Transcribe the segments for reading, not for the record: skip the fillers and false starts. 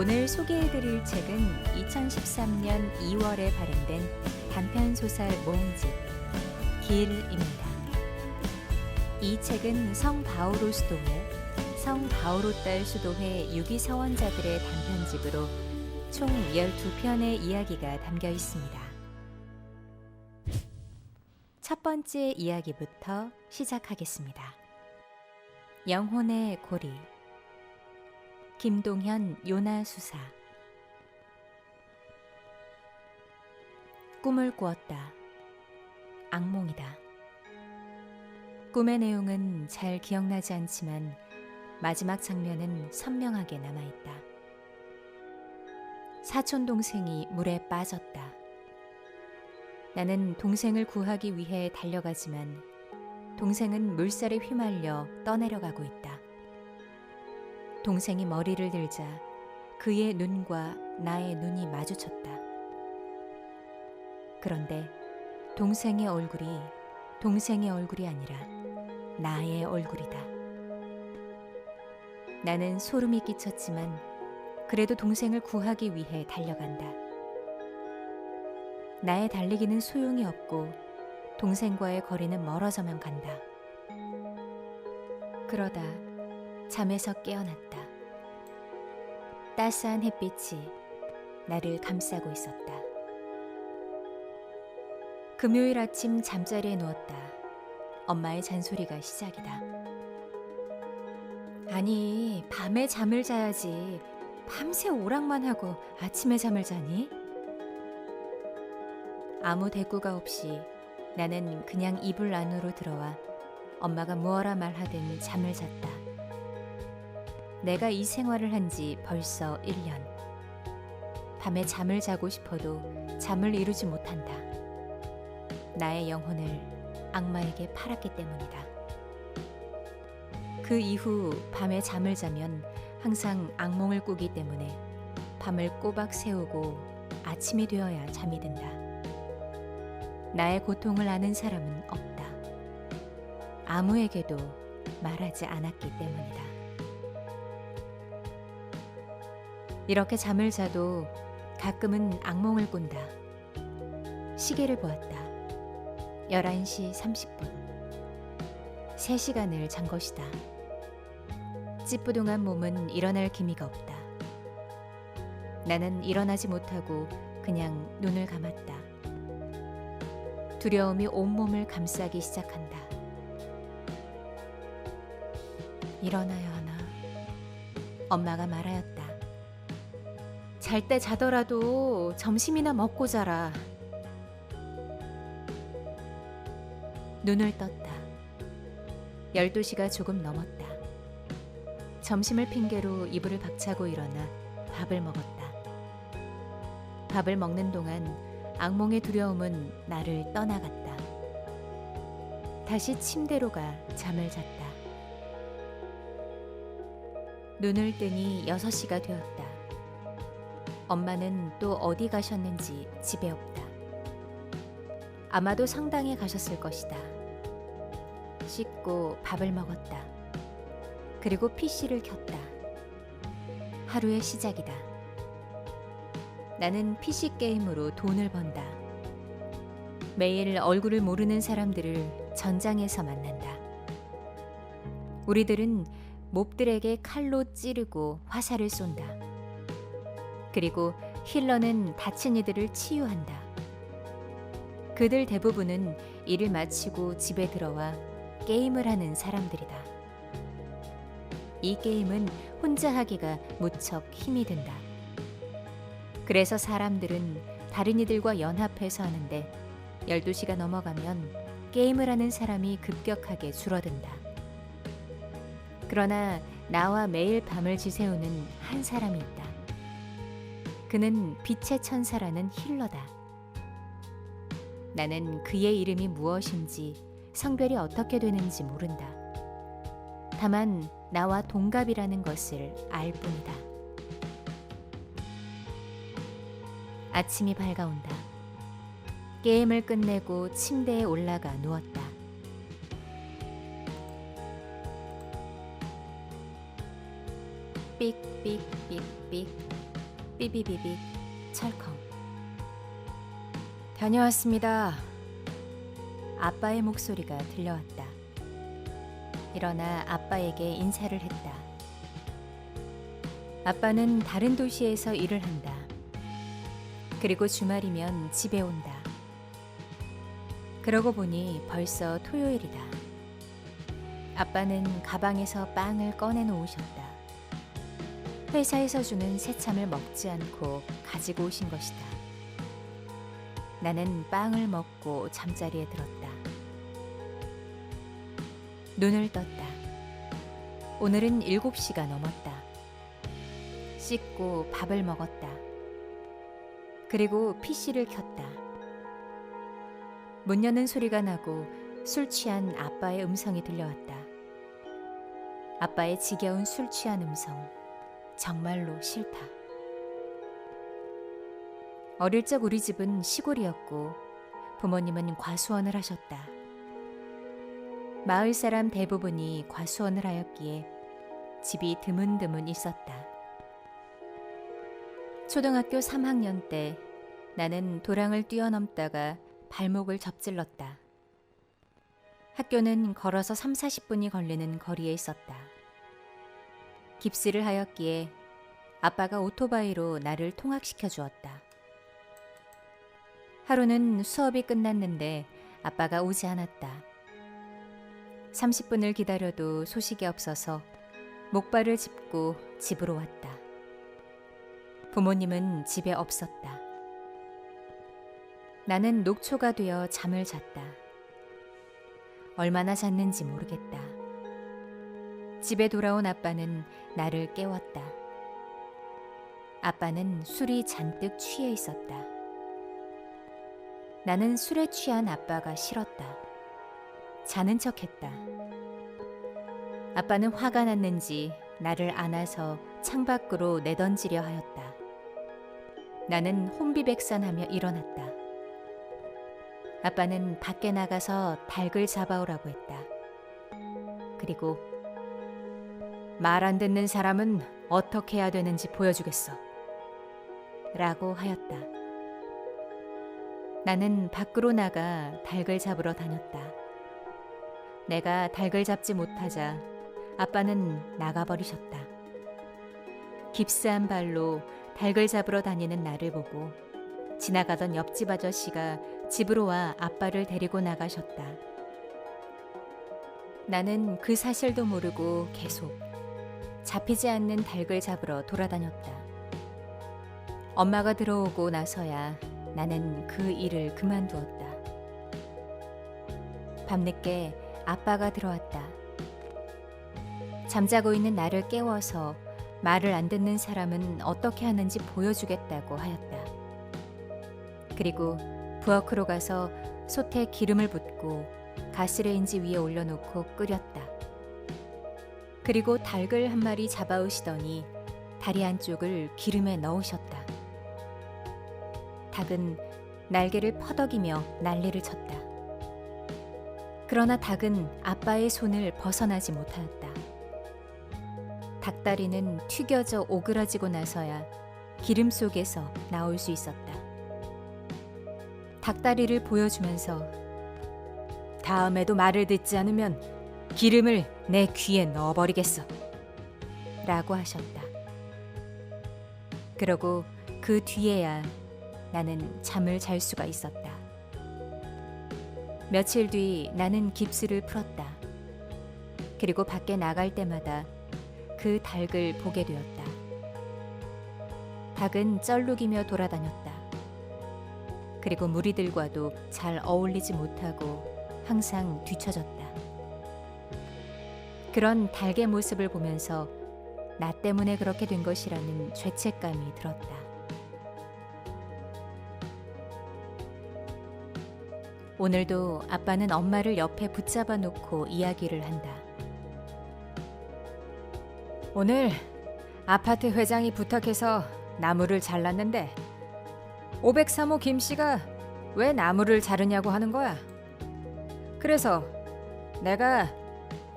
오늘 소개해드릴 책은 2013년 2월에 발행된 단편소설 모음집 길입니다. 이 책은 성 바오로 수도회, 성 바오로딸 수도회 유기서원자들의 단편집으로 총 12편의 이야기가 담겨 있습니다. 첫 번째 이야기부터 시작하겠습니다. 영혼의 고리. 김동현 요나수사. 꿈을 꾸었다. 악몽이다. 꿈의 내용은 잘 기억나지 않지만 마지막 장면은 선명하게 남아있다. 사촌 동생이 물에 빠졌다. 나는 동생을 구하기 위해 달려가지만 동생은 물살에 휘말려 떠내려가고 있다. 동생이 머리를 들자 그의 눈과 나의 눈이 마주쳤다. 그런데 동생의 얼굴이 아니라 나의 얼굴이다. 나는 소름이 끼쳤지만 그래도 동생을 구하기 위해 달려간다. 나의 달리기는 소용이 없고 동생과의 거리는 멀어져만 간다. 그러다 잠에서 깨어났다. 따스한 햇빛이 나를 감싸고 있었다. 금요일 아침 잠자리에 누웠다. 엄마의 잔소리가 시작이다. 아니, 밤에 잠을 자야지. 밤새 오락만 하고 아침에 잠을 자니? 아무 대꾸가 없이 나는 그냥 이불 안으로 들어와 엄마가 무어라 말하든 잠을 잤다. 내가 이 생활을 한 지 벌써 1년. 밤에 잠을 자고 싶어도 잠을 이루지 못한다. 나의 영혼을 악마에게 팔았기 때문이다. 그 이후 밤에 잠을 자면 항상 악몽을 꾸기 때문에 밤을 꼬박 새우고 아침이 되어야 잠이 든다. 나의 고통을 아는 사람은 없다. 아무에게도 말하지 않았기 때문이다. 이렇게 잠을 자도 가끔은 악몽을 꾼다. 시계를 보았다. 11시 30분. 3시간을 잔 것이다. 찌뿌둥한 몸은 일어날 기미가 없다. 나는 일어나지 못하고 그냥 눈을 감았다. 두려움이 온몸을 감싸기 시작한다. 일어나야 하나? 엄마가 말하였다. 잘 때 자더라도 점심이나 먹고 자라. 눈을 떴다. 12시가 조금 넘었다. 점심을 핑계로 이불을 박차고 일어나 밥을 먹었다. 밥을 먹는 동안 악몽의 두려움은 나를 떠나갔다. 다시 침대로 가 잠을 잤다. 눈을 뜨니 6시가 되었다. 엄마는 또 어디 가셨는지 집에 없다. 아마도 성당에 가셨을 것이다. 씻고 밥을 먹었다. 그리고 PC를 켰다. 하루의 시작이다. 나는 PC 게임으로 돈을 번다. 매일 얼굴을 모르는 사람들을 전장에서 만난다. 우리들은 몹들에게 칼로 찌르고 화살을 쏜다. 그리고 힐러는 다친 이들을 치유한다. 그들 대부분은 일을 마치고 집에 들어와 게임을 하는 사람들이다. 이 게임은 혼자 하기가 무척 힘이 든다. 그래서 사람들은 다른 이들과 연합해서 하는데 12시가 넘어가면 게임을 하는 사람이 급격하게 줄어든다. 그러나 나와 매일 밤을 지새우는 한 사람이 있다. 그는 빛의 천사라는 힐러다. 나는 그의 이름이 무엇인지 성별이 어떻게 되는지 모른다. 다만 나와 동갑이라는 것을 알 뿐이다. 아침이 밝아온다. 게임을 끝내고 침대에 올라가 누웠다. 삑삑삑삑 삐비비비 철컹. 다녀왔습니다. 아빠의 목소리가 들려왔다. 일어나 아빠에게 인사를 했다. 아빠는 다른 도시에서 일을 한다. 그리고 주말이면 집에 온다. 그러고 보니 벌써 토요일이다. 아빠는 가방에서 빵을 꺼내 놓으셨다. 회사에서 주는 새참을 먹지 않고 가지고 오신 것이다. 나는 빵을 먹고 잠자리에 들었다. 눈을 떴다. 오늘은 7시가 넘었다. 씻고 밥을 먹었다. 그리고 PC를 켰다. 문 여는 소리가 나고 술 취한 아빠의 음성이 들려왔다. 아빠의 지겨운 술 취한 음성. 정말로 싫다. 어릴 적 우리 집은 시골이었고 부모님은 과수원을 하셨다. 마을 사람 대부분이 과수원을 하였기에 집이 드문드문 있었다. 초등학교 3학년 때 나는 도랑을 뛰어넘다가 발목을 접질렀다. 학교는 걸어서 30-40분이 걸리는 거리에 있었다. 깁스를 하였기에 아빠가 오토바이로 나를 통학시켜 주었다. 하루는 수업이 끝났는데 아빠가 오지 않았다. 30분을 기다려도 소식이 없어서 목발을 짚고 집으로 왔다. 부모님은 집에 없었다. 나는 녹초가 되어 잠을 잤다. 얼마나 잤는지 모르겠다. 집에 돌아온 아빠는 나를 깨웠다. 아빠는 술이 잔뜩 취해 있었다. 나는 술에 취한 아빠가 싫었다. 자는 척했다. 아빠는 화가 났는지 나를 안아서 창밖으로 내던지려 하였다. 나는 혼비백산하며 일어났다. 아빠는 밖에 나가서 닭을 잡아오라고 했다. 그리고 말 안 듣는 사람은 어떻게 해야 되는지 보여주겠어 라고 하였다. 나는 밖으로 나가 닭을 잡으러 다녔다. 내가 닭을 잡지 못하자 아빠는 나가버리셨다. 깁스한 발로 닭을 잡으러 다니는 나를 보고 지나가던 옆집 아저씨가 집으로 와 아빠를 데리고 나가셨다. 나는 그 사실도 모르고 계속 잡히지 않는 닭을 잡으러 돌아다녔다. 엄마가 들어오고 나서야 나는 그 일을 그만두었다. 밤늦게 아빠가 들어왔다. 잠자고 있는 나를 깨워서 말을 안 듣는 사람은 어떻게 하는지 보여주겠다고 하였다. 그리고 부엌으로 가서 솥에 기름을 붓고 가스레인지 위에 올려놓고 끓였다. 그리고 닭을 한 마리 잡아오시더니 다리 한쪽을 기름에 넣으셨다. 닭은 날개를 퍼덕이며 난리를 쳤다. 그러나 닭은 아빠의 손을 벗어나지 못하였다. 닭다리는 튀겨져 오그라지고 나서야 기름 속에서 나올 수 있었다. 닭다리를 보여주면서 다음에도 말을 듣지 않으면 기름을 내 귀에 넣어버리겠어 라고 하셨다. 그러고 그 뒤에야 나는 잠을 잘 수가 있었다. 며칠 뒤 나는 깁스를 풀었다. 그리고 밖에 나갈 때마다 그 닭을 보게 되었다. 닭은 쩔룩이며 돌아다녔다. 그리고 무리들과도 잘 어울리지 못하고 항상 뒤처졌다. 그런 닭의 모습을 보면서 나 때문에 그렇게 된 것이라는 죄책감이 들었다. 오늘도 아빠는 엄마를 옆에 붙잡아 놓고 이야기를 한다. 오늘 아파트 회장이 부탁해서 나무를 잘랐는데 503호 김 씨가 왜 나무를 자르냐고 하는 거야. 그래서 내가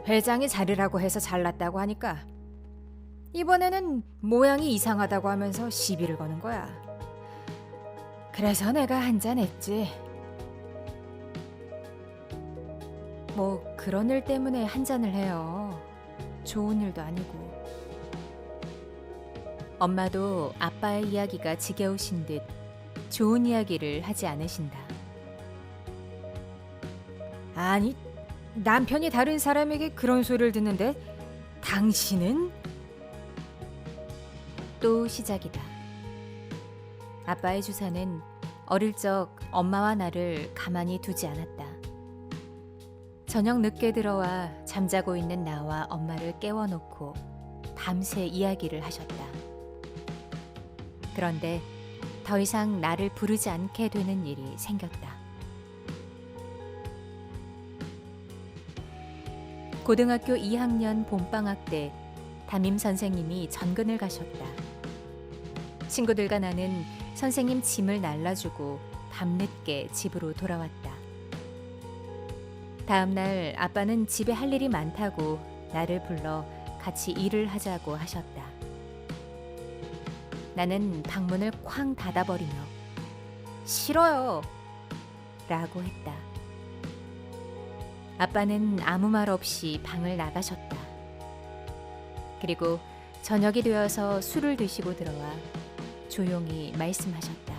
회장이 자르라고 해서 잘랐다고 하니까 이번에는 모양이 이상하다고 하면서 시비를 거는 거야. 그래서 내가 한잔 했지. 뭐 그런 일 때문에 한잔을 해요. 좋은 일도 아니고. 엄마도 아빠의 이야기가 지겨우신 듯 좋은 이야기를 하지 않으신다. 아니, 남편이 다른 사람에게 그런 소리를 듣는데 당신은? 또 시작이다. 아빠의 주사는 어릴 적 엄마와 나를 가만히 두지 않았다. 저녁 늦게 들어와 잠자고 있는 나와 엄마를 깨워놓고 밤새 이야기를 하셨다. 그런데 더 이상 나를 부르지 않게 되는 일이 생겼다. 고등학교 2학년 봄방학 때 담임 선생님이 전근을 가셨다. 친구들과 나는 선생님 짐을 날라주고 밤늦게 집으로 돌아왔다. 다음 날 아빠는 집에 할 일이 많다고 나를 불러 같이 일을 하자고 하셨다. 나는 방문을 쾅 닫아버리며 싫어요 라고 했다. 아빠는 아무 말 없이 방을 나가셨다. 그리고 저녁이 되어서 술을 드시고 들어와 조용히 말씀하셨다.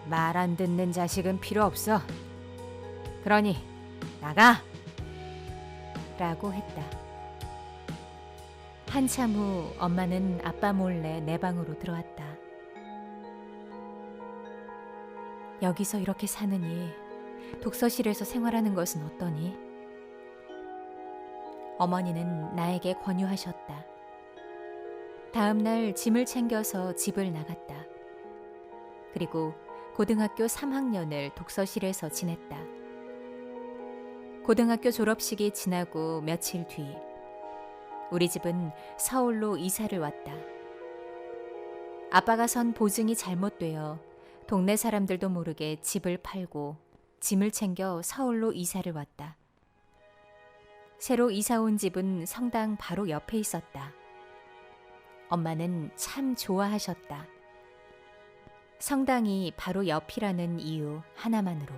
말 안 듣는 자식은 필요 없어. 그러니 나가! 라고 했다. 한참 후 엄마는 아빠 몰래 내 방으로 들어왔다. 여기서 이렇게 사느니 독서실에서 생활하는 것은 어떠니? 어머니는 나에게 권유하셨다. 다음 날 짐을 챙겨서 집을 나갔다. 그리고 고등학교 3학년을 독서실에서 지냈다. 고등학교 졸업식이 지나고 며칠 뒤 우리 집은 서울로 이사를 왔다. 아빠가 선 보증이 잘못되어 동네 사람들도 모르게 집을 팔고 짐을 챙겨 서울로 이사를 왔다. 새로 이사 온 집은 성당 바로 옆에 있었다. 엄마는 참 좋아하셨다. 성당이 바로 옆이라는 이유 하나만으로.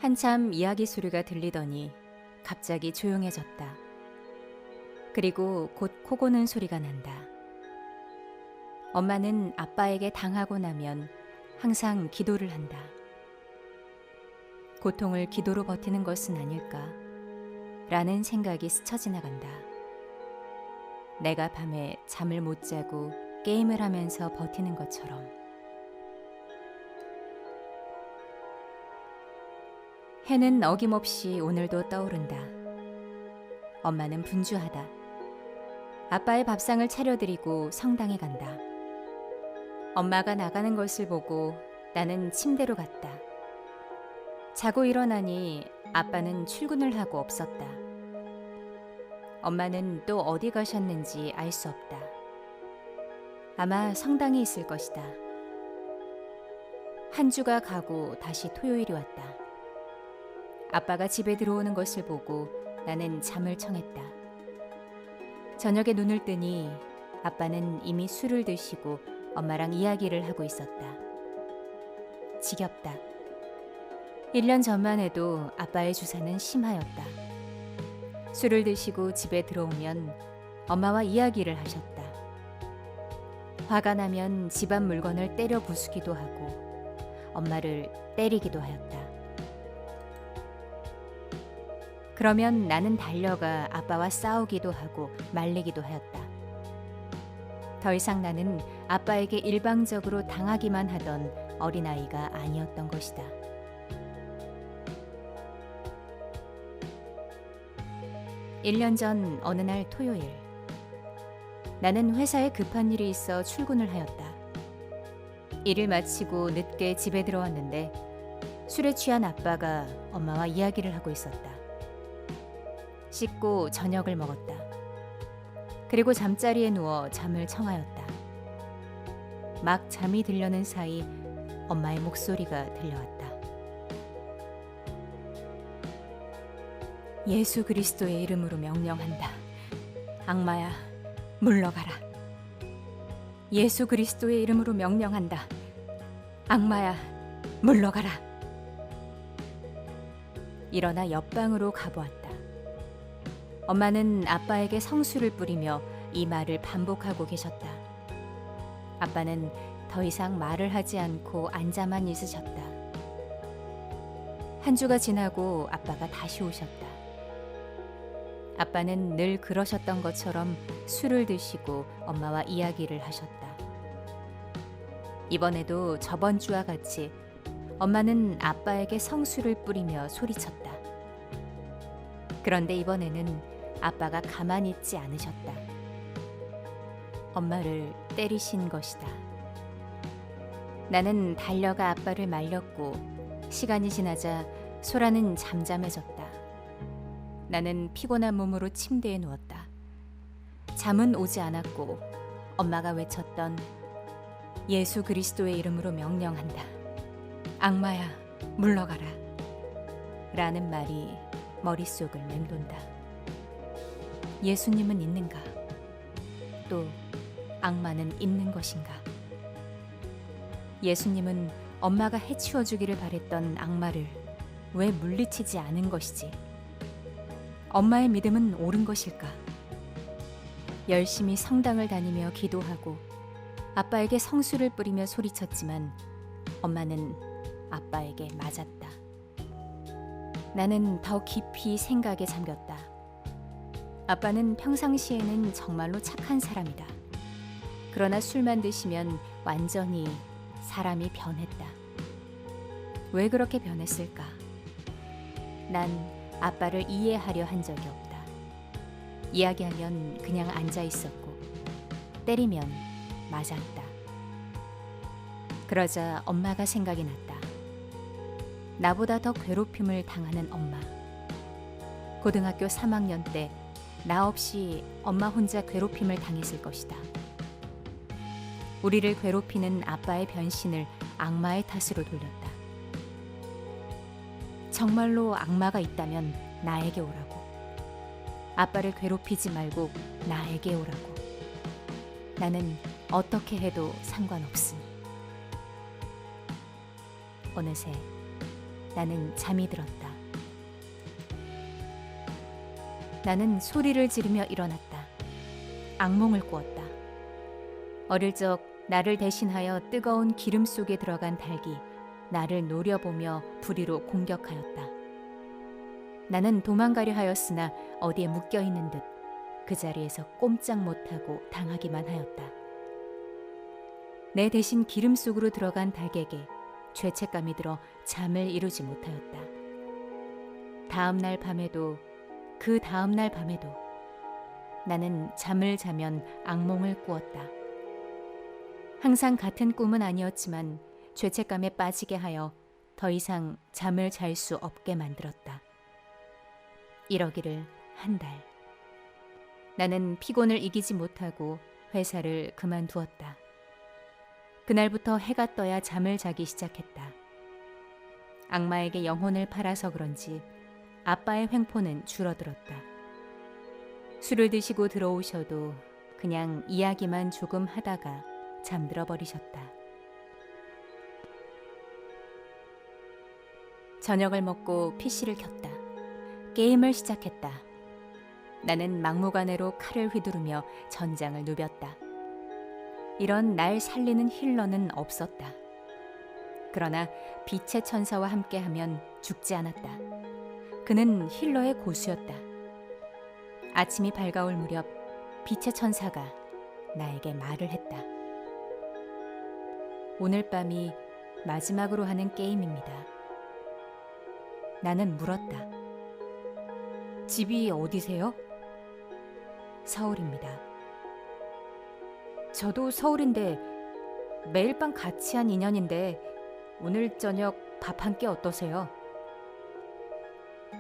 한참 이야기 소리가 들리더니 갑자기 조용해졌다. 그리고 곧 코 고는 소리가 난다. 엄마는 아빠에게 당하고 나면 항상 기도를 한다. 고통을 기도로 버티는 것은 아닐까 라는 생각이 스쳐 지나간다. 내가 밤에 잠을 못 자고 게임을 하면서 버티는 것처럼. 해는 어김없이 오늘도 떠오른다. 엄마는 분주하다. 아빠의 밥상을 차려드리고 성당에 간다. 엄마가 나가는 것을 보고 나는 침대로 갔다. 자고 일어나니 아빠는 출근을 하고 없었다. 엄마는 또 어디 가셨는지 알 수 없다. 아마 성당에 있을 것이다. 한 주가 가고 다시 토요일이 왔다. 아빠가 집에 들어오는 것을 보고 나는 잠을 청했다. 저녁에 눈을 뜨니 아빠는 이미 술을 드시고 엄마랑 이야기를 하고 있었다. 지겹다. 1년 전만 해도 아빠의 주사는 심하였다. 술을 드시고 집에 들어오면 엄마와 이야기를 하셨다. 화가 나면 집안 물건을 때려 부수기도 하고 엄마를 때리기도 하였다. 그러면 나는 달려가 아빠와 싸우기도 하고 말리기도 하였다. 더 이상 나는 아빠에게 일방적으로 당하기만 하던 어린아이가 아니었던 것이다. 일 년 전 어느 날 토요일, 나는 회사에 급한 일이 있어 출근을 하였다. 일을 마치고 늦게 집에 들어왔는데 술에 취한 아빠가 엄마와 이야기를 하고 있었다. 씻고 저녁을 먹었다. 그리고 잠자리에 누워 잠을 청하였다. 막 잠이 들려는 사이 엄마의 목소리가 들려왔다. 예수 그리스도의 이름으로 명령한다. 악마야, 물러가라. 예수 그리스도의 이름으로 명령한다. 악마야, 물러가라. 일어나 옆방으로 가보았다. 엄마는 아빠에게 성수를 뿌리며 이 말을 반복하고 계셨다. 아빠는 더 이상 말을 하지 않고 앉아만 있으셨다. 한 주가 지나고 아빠가 다시 오셨다. 아빠는 늘 그러셨던 것처럼 술을 드시고 엄마와 이야기를 하셨다. 이번에도 저번 주와 같이 엄마는 아빠에게 성수를 뿌리며 소리쳤다. 그런데 이번에는 아빠가 가만히 있지 않으셨다. 엄마를 때리신 것이다. 나는 달려가 아빠를 말렸고 시간이 지나자 소라는 잠잠해졌다. 나는 피곤한 몸으로 침대에 누웠다. 잠은 오지 않았고 엄마가 외쳤던 예수 그리스도의 이름으로 명령한다. 악마야, 물러가라. 라는 말이 머릿속을 맴돈다. 예수님은 있는가? 또 악마는 있는 것인가? 예수님은 엄마가 해치워 주기를 바랬던 악마를 왜 물리치지 않은 것이지? 엄마의 믿음은 옳은 것일까? 열심히 성당을 다니며 기도하고 아빠에게 성수를 뿌리며 소리쳤지만 엄마는 아빠에게 맞았다. 나는 더 깊이 생각에 잠겼다. 아빠는 평상시에는 정말로 착한 사람이다. 그러나 술만 드시면 완전히 사람이 변했다. 왜 그렇게 변했을까? 난 아빠를 이해하려 한 적이 없다. 이야기하면 그냥 앉아 있었고 때리면 맞았다. 그러자 엄마가 생각이 났다. 나보다 더 괴롭힘을 당하는 엄마. 고등학교 3학년 때 나 없이 엄마 혼자 괴롭힘을 당했을 것이다. 우리를 괴롭히는 아빠의 변신을 악마의 탓으로 돌렸다. 정말로 악마가 있다면 나에게 오라고. 아빠를 괴롭히지 말고 나에게 오라고. 나는 어떻게 해도 상관없으니. 어느새 나는 잠이 들었다. 나는 소리를 지르며 일어났다. 악몽을 꾸었다. 어릴 적 나를 대신하여 뜨거운 기름 속에 들어간 닭이 나를 노려보며 부리로 공격하였다. 나는 도망가려 하였으나 어디에 묶여있는 듯 그 자리에서 꼼짝 못하고 당하기만 하였다. 내 대신 기름 속으로 들어간 닭에게 죄책감이 들어 잠을 이루지 못하였다. 다음 날 밤에도 그 다음 날 밤에도 나는 잠을 자면 악몽을 꾸었다. 항상 같은 꿈은 아니었지만 죄책감에 빠지게 하여 더 이상 잠을 잘 수 없게 만들었다. 이러기를 한 달. 나는 피곤을 이기지 못하고 회사를 그만두었다. 그날부터 해가 떠야 잠을 자기 시작했다. 악마에게 영혼을 팔아서 그런지 아빠의 횡포는 줄어들었다. 술을 드시고 들어오셔도 그냥 이야기만 조금 하다가 잠들어 버리셨다. 저녁을 먹고 PC를 켰다. 게임을 시작했다. 나는 막무가내로 칼을 휘두르며 전장을 누볐다. 이런 날 살리는 힐러는 없었다. 그러나 빛의 천사와 함께하면 죽지 않았다. 그는 힐러의 고수였다. 아침이 밝아올 무렵 빛의 천사가 나에게 말을 했다. 오늘 밤이 마지막으로 하는 게임입니다. 나는 물었다. 집이 어디세요? 서울입니다. 저도 서울인데 매일 밤 같이 한 인연인데 오늘 저녁 밥 한 끼 어떠세요?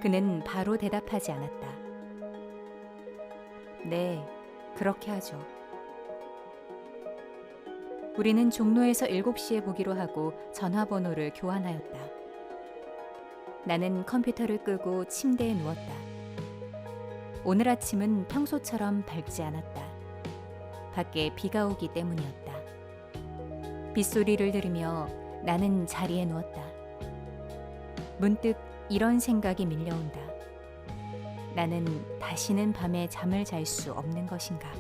그는 바로 대답하지 않았다. 네, 그렇게 하죠. 우리는 종로에서 7시에 보기로 하고 전화번호를 교환하였다. 나는 컴퓨터를 끄고 침대에 누웠다. 오늘 아침은 평소처럼 밝지 않았다. 밖에 비가 오기 때문이었다. 빗소리를 들으며 나는 자리에 누웠다. 문득 이런 생각이 밀려온다. 나는 다시는 밤에 잠을 잘 수 없는 것인가?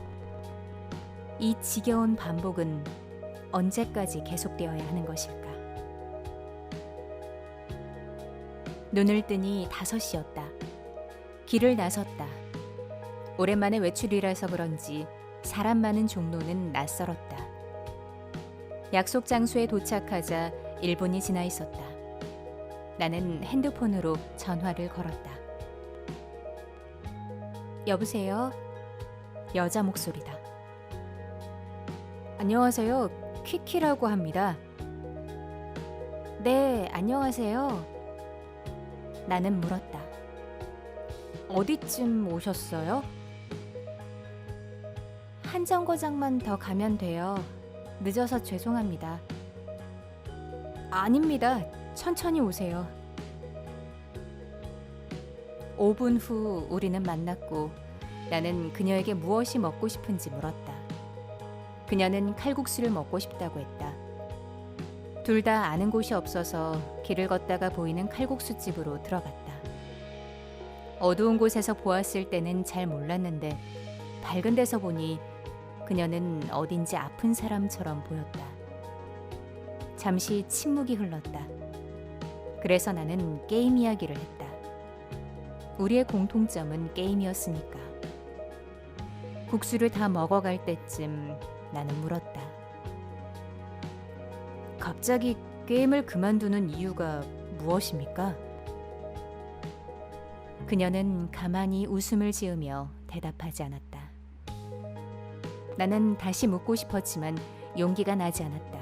이 지겨운 반복은 언제까지 계속되어야 하는 것일까? 눈을 뜨니 5시였다. 길을 나섰다. 오랜만에 외출이라서 그런지 사람 많은 종로는 낯설었다. 약속 장소에 도착하자 1분이 지나 있었다. 나는 핸드폰으로 전화를 걸었다. 여보세요? 여자 목소리다. 안녕하세요. 키키라고 합니다. 네, 안녕하세요. 나는 물었다. 어디쯤 오셨어요? 한 정거장만 더 가면 돼요. 늦어서 죄송합니다. 아닙니다. 천천히 오세요. 5분 후 우리는 만났고 나는 그녀에게 무엇이 먹고 싶은지 물었다. 그녀는 칼국수를 먹고 싶다고 했다. 둘 다 아는 곳이 없어서 길을 걷다가 보이는 칼국수 집으로 들어갔다. 어두운 곳에서 보았을 때는 잘 몰랐는데 밝은 데서 보니 그녀는 어딘지 아픈 사람처럼 보였다. 잠시 침묵이 흘렀다. 그래서 나는 게임 이야기를 했다. 우리의 공통점은 게임이었으니까. 국수를 다 먹어갈 때쯤 나는 물었다. 갑자기 게임을 그만두는 이유가 무엇입니까? 그녀는 가만히 웃음을 지으며 대답하지 않았다. 나는 다시 묻고 싶었지만 용기가 나지 않았다.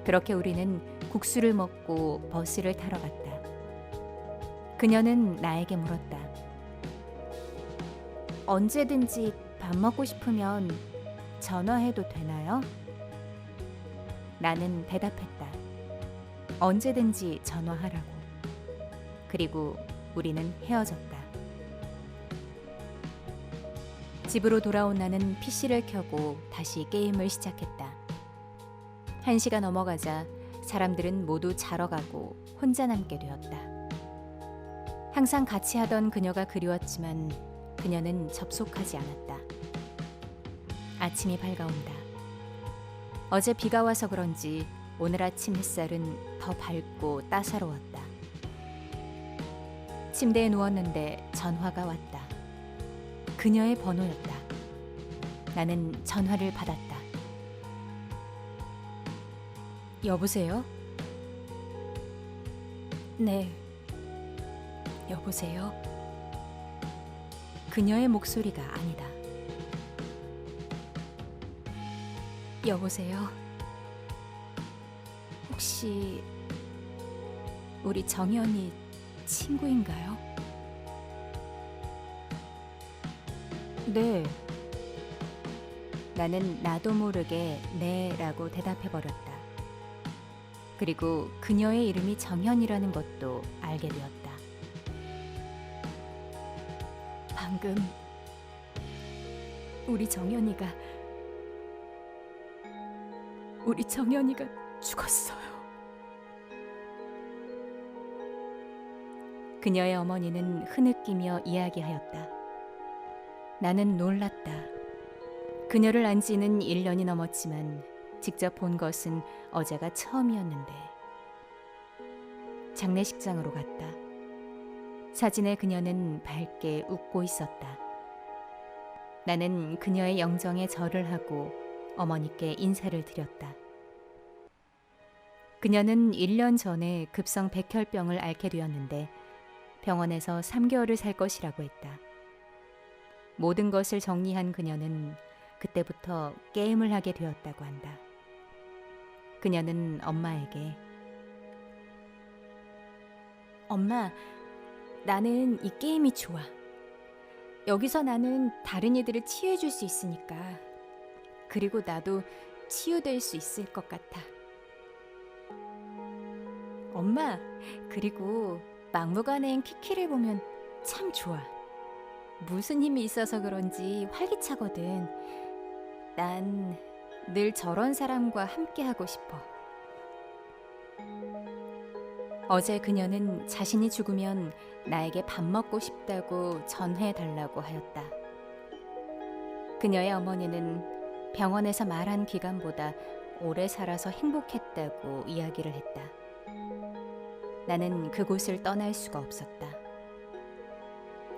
그렇게 우리는 국수를 먹고 버스를 타러 갔다. 그녀는 나에게 물었다. 언제든지 밥 먹고 싶으면 전화해도 되나요? 나는 대답했다. 언제든지 전화하라고. 그리고 우리는 헤어졌다. 집으로 돌아온 나는 PC를 켜고 다시 게임을 시작했다. 1시가 넘어가자 사람들은 모두 자러 가고 혼자 남게 되었다. 항상 같이 하던 그녀가 그리웠지만 그녀는 접속하지 않았다. 아침이 밝아온다. 어제 비가 와서 그런지 오늘 아침 햇살은 더 밝고 따사로웠다. 침대에 누웠는데 전화가 왔다. 그녀의 번호였다. 나는 전화를 받았다. 여보세요? 네. 여보세요? 그녀의 목소리가 아니다. 여보세요? 혹시 우리 정연이 친구인가요? 네. 나는 나도 모르게 네라고 대답해버렸다. 그리고 그녀의 이름이 정현이라는 것도 알게 되었다. 방금 우리 정현이가 죽었어요. 그녀의 어머니는 흐느끼며 이야기하였다. 나는 놀랐다. 그녀를 안 지는 1년이 넘었지만 직접 본 것은 어제가 처음이었는데. 장례식장으로 갔다. 사진에 그녀는 밝게 웃고 있었다. 나는 그녀의 영정에 절을 하고 어머니께 인사를 드렸다. 그녀는 1년 전에 급성 백혈병을 앓게 되었는데 병원에서 3개월을 살 것이라고 했다. 모든 것을 정리한 그녀는 그때부터 게임을 하게 되었다고 한다. 그녀는 엄마에게 엄마, 나는 이 게임이 좋아. 여기서 나는 다른 이들을 치유해 줄 수 있으니까. 그리고 나도 치유될 수 있을 것 같아. 엄마, 그리고 막무가내인 키키를 보면 참 좋아. 무슨 힘이 있어서 그런지 활기차거든. 난 늘 저런 사람과 함께하고 싶어. 어제 그녀는 자신이 죽으면 나에게 밥 먹고 싶다고 전해달라고 하였다. 그녀의 어머니는 병원에서 말한 기간보다 오래 살아서 행복했다고 이야기를 했다. 나는 그곳을 떠날 수가 없었다.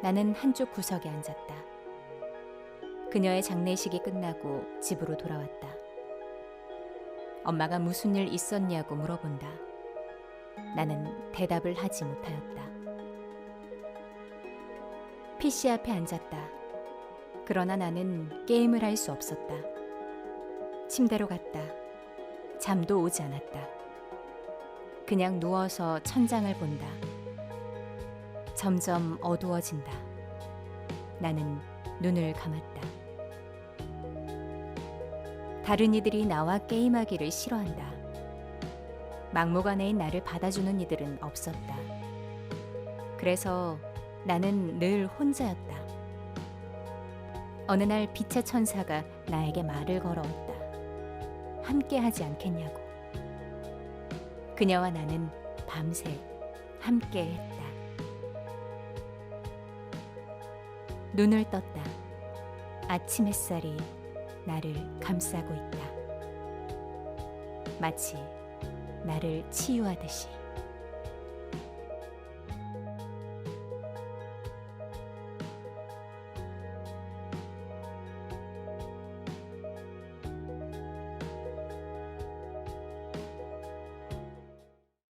나는 한쪽 구석에 앉았다. 그녀의 장례식이 끝나고 집으로 돌아왔다. 엄마가 무슨 일 있었냐고 물어본다. 나는 대답을 하지 못하였다. PC 앞에 앉았다. 그러나 나는 게임을 할 수 없었다. 침대로 갔다. 잠도 오지 않았다. 그냥 누워서 천장을 본다. 점점 어두워진다. 나는 눈을 감았다. 다른 이들이 나와 게임하기를 싫어한다. 막무가내인 나를 받아주는 이들은 없었다. 그래서 나는 늘 혼자였다. 어느 날 빛의 천사가 나에게 말을 걸어왔다. 함께 하지 않겠냐고. 그녀와 나는 밤새 함께 했다. 눈을 떴다. 아침 햇살이 나를 감싸고 있다. 마치 나를 치유하듯이.